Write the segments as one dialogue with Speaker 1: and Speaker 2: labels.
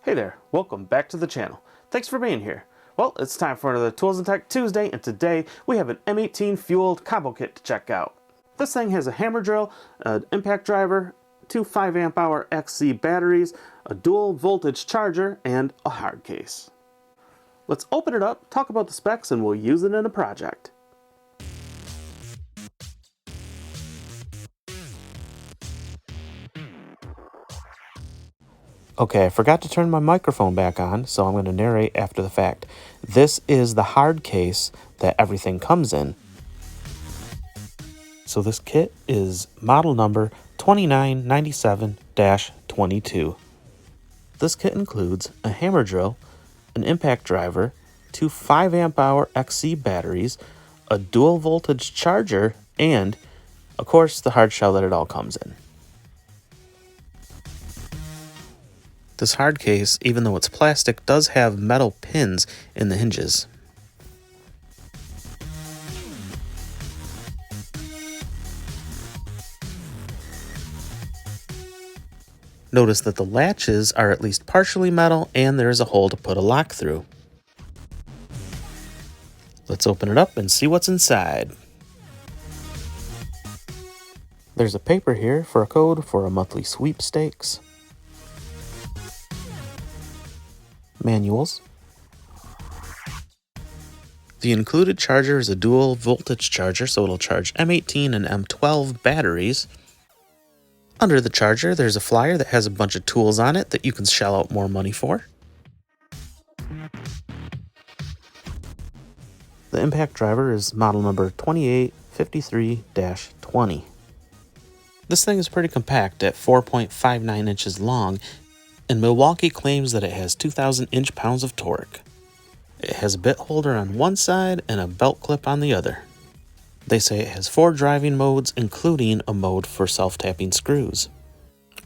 Speaker 1: Hey there, welcome back to the channel. Thanks for being here. Well, it's time for another Tools and Tech Tuesday, and today we have an M18 Fuel combo kit to check out. This thing has a hammer drill, an impact driver, two 5 amp hour XC batteries, a dual voltage charger, and a hard case. Let's open it up, talk about the specs, and we'll use it in a project. Okay, I forgot to turn my microphone back on, so I'm going to narrate after the fact. This is the hard case that everything comes in. So this kit is model number 2997-22. This kit includes a hammer drill, an impact driver, two 5 amp hour XC batteries, a dual voltage charger, and, of course, the hard shell that it all comes in. This hard case, even though it's plastic, does have metal pins in the hinges. Notice that the latches are at least partially metal and there is a hole to put a lock through. Let's open it up and see what's inside. There's a paper here for a code for a monthly sweepstakes. Manuals. The included charger is a dual voltage charger, so it'll charge M18 and M12 batteries. Under the charger, there's a flyer that has a bunch of tools on it that you can shell out more money for. The impact driver is model number 2853-20. This thing is pretty compact at 4.59 inches long, and Milwaukee claims that it has 2,000 inch-pounds of torque. It has a bit holder on one side and a belt clip on the other. They say it has 4 driving modes, including a mode for self-tapping screws.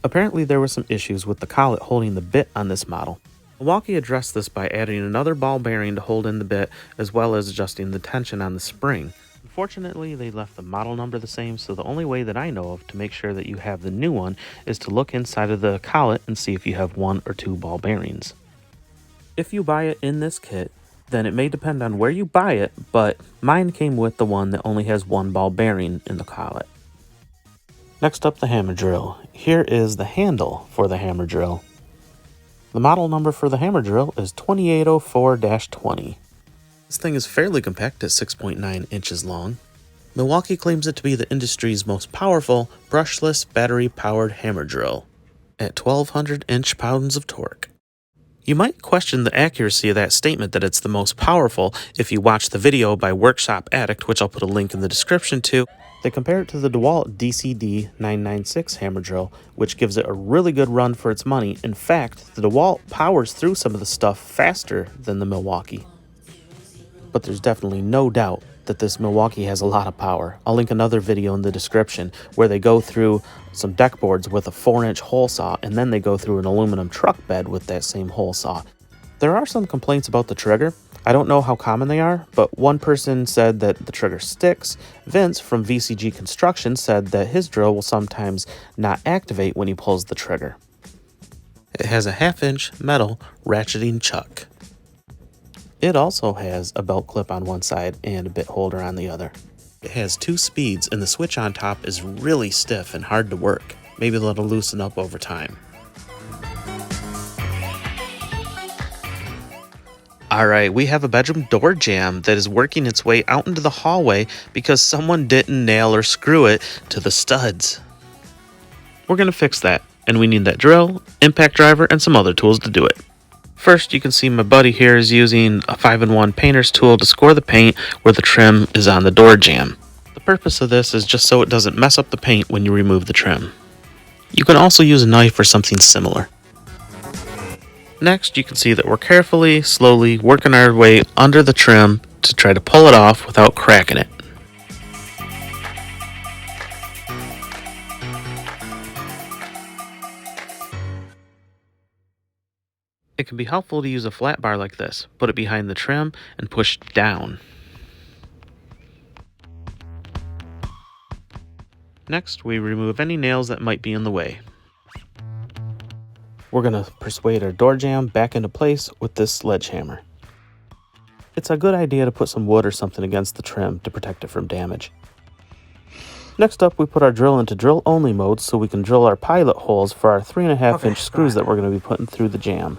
Speaker 1: Apparently there were some issues with the collet holding the bit on this model. Milwaukee addressed this by adding another ball bearing to hold in the bit, as well as adjusting the tension on the spring. Unfortunately, they left the model number the same, so the only way that I know of to make sure that you have the new one is to look inside of the collet and see if you have 1 or 2 ball bearings. If you buy it in this kit, then it may depend on where you buy it, but mine came with the one that only has 1 ball bearing in the collet. Next up, the hammer drill. Here is the handle for the hammer drill. The model number for the hammer drill is 2804-20. This thing is fairly compact at 6.9 inches long. Milwaukee claims it to be the industry's most powerful, brushless, battery-powered hammer drill at 1,200 inch-pounds of torque. You might question the accuracy of that statement that it's the most powerful if you watch the video by Workshop Addict, which I'll put a link in the description to. They compare it to the DeWalt DCD-996 hammer drill, which gives it a really good run for its money. In fact, the DeWalt powers through some of the stuff faster than the Milwaukee. But there's definitely no doubt that this Milwaukee has a lot of power. I'll link another video in the description where they go through some deck boards with a 4-inch hole saw, and then they go through an aluminum truck bed with that same hole saw. There are some complaints about the trigger. I don't know how common they are, but one person said that the trigger sticks. Vince from VCG Construction said that his drill will sometimes not activate when he pulls the trigger. It has a 1/2-inch metal ratcheting chuck. It also has a belt clip on one side and a bit holder on the other. It has 2 speeds, and the switch on top is really stiff and hard to work. Maybe that'll loosen up over time. Alright, we have a bedroom door jamb that is working its way out into the hallway because someone didn't nail or screw it to the studs. We're going to fix that, and we need that drill, impact driver, and some other tools to do it. First, you can see my buddy here is using a 5-in-1 painter's tool to score the paint where the trim is on the door jamb. The purpose of this is just so it doesn't mess up the paint when you remove the trim. You can also use a knife or something similar. Next, you can see that we're carefully, slowly working our way under the trim to try to pull it off without cracking it. It can be helpful to use a flat bar like this. Put it behind the trim and push down. Next, we remove any nails that might be in the way. we're going to persuade our door jamb back into place with this sledgehammer. It's a good idea to put some wood or something against the trim to protect it from damage. Next up, we put our drill into drill only mode so we can drill our pilot holes for our 3.5 inch screws that we're going to be putting through the jamb.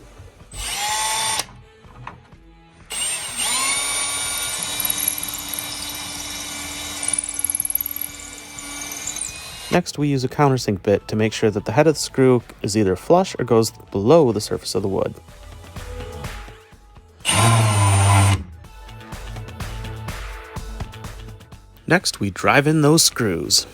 Speaker 1: Next, we use a countersink bit to make sure that the head of the screw is either flush or goes below the surface of the wood. Next, we drive in those screws.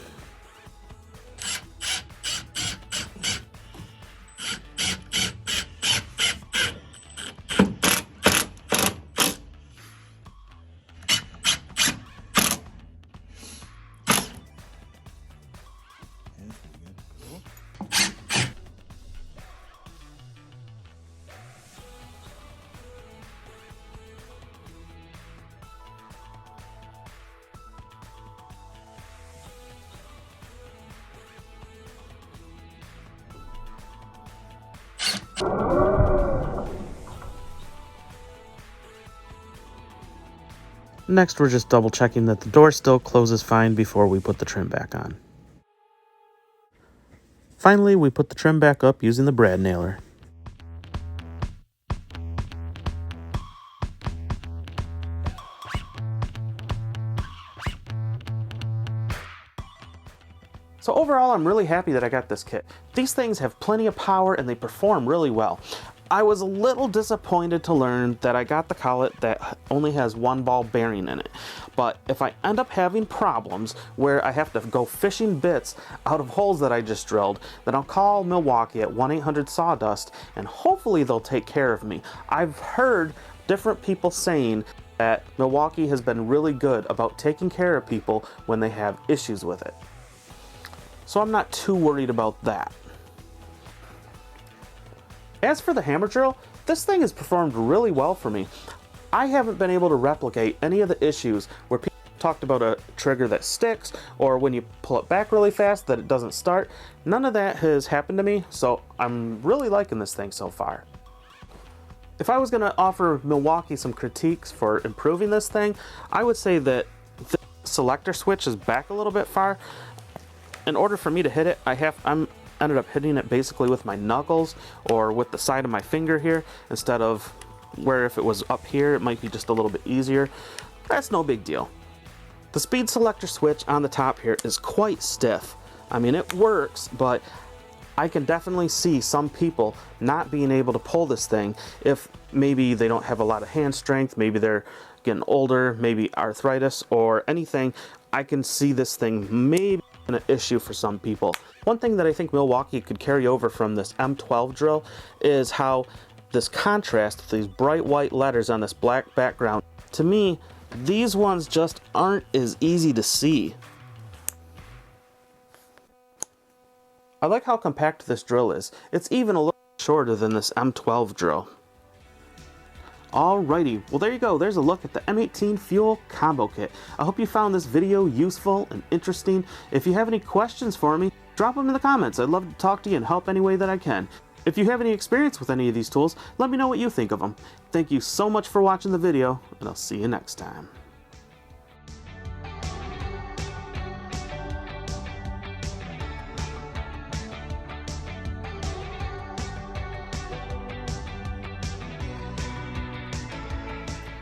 Speaker 1: Next, we're just double checking that the door still closes fine before we put the trim back on. Finally, we put the trim back up using the brad nailer. So overall, I'm really happy that I got this kit. These things have plenty of power and they perform really well. I was a little disappointed to learn that I got the collet that only has one ball bearing in it. But if I end up having problems where I have to go fishing bits out of holes that I just drilled, then I'll call Milwaukee at 1-800-SAWDUST and hopefully they'll take care of me. I've heard different people saying that Milwaukee has been really good about taking care of people when they have issues with it. So I'm not too worried about that. As for the hammer drill, this thing has performed really well for me. I haven't been able to replicate any of the issues where people talked about a trigger that sticks or when you pull it back really fast that it doesn't start. None of that has happened to me, so I'm really liking this thing so far. If I was going to offer Milwaukee some critiques for improving this thing, I would say that the selector switch is back a little bit far. In order for me to hit it, I'm ended up hitting it basically with my knuckles or with the side of my finger here instead of where if it was up here it might be just a little bit easier. That's no big deal. The speed selector switch on the top here is quite stiff. I mean, it works, but I can definitely see some people not being able to pull this thing if maybe they don't have a lot of hand strength, maybe they're getting older, maybe arthritis or anything. I can see this thing maybe an issue for some people. One thing that I think Milwaukee could carry over from this M12 drill is how this contrast with these bright white letters on this black background. To me, these ones just aren't as easy to see. I like how compact this drill is. It's even a little shorter than this M12 drill. Alrighty, well there you go, there's a look at the M18 Fuel Combo Kit. I hope you found this video useful and interesting. If you have any questions for me, drop them in the comments. I'd love to talk to you and help any way that I can. If you have any experience with any of these tools, let me know what you think of them. Thank you so much for watching the video, and I'll see you next time.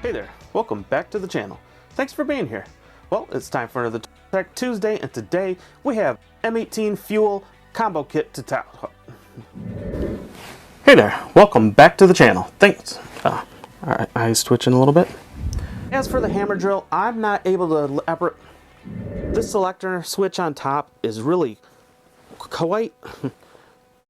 Speaker 1: Hey there, welcome back to the channel. Thanks for being here. Well, it's time for another Tech Tuesday, and today we have M18 Fuel Combo Kit to tout. Hey there, welcome back to the channel. Thanks. Alright, eyes twitching a little bit. As for the hammer drill, I'm not able to this selector switch on top is really quite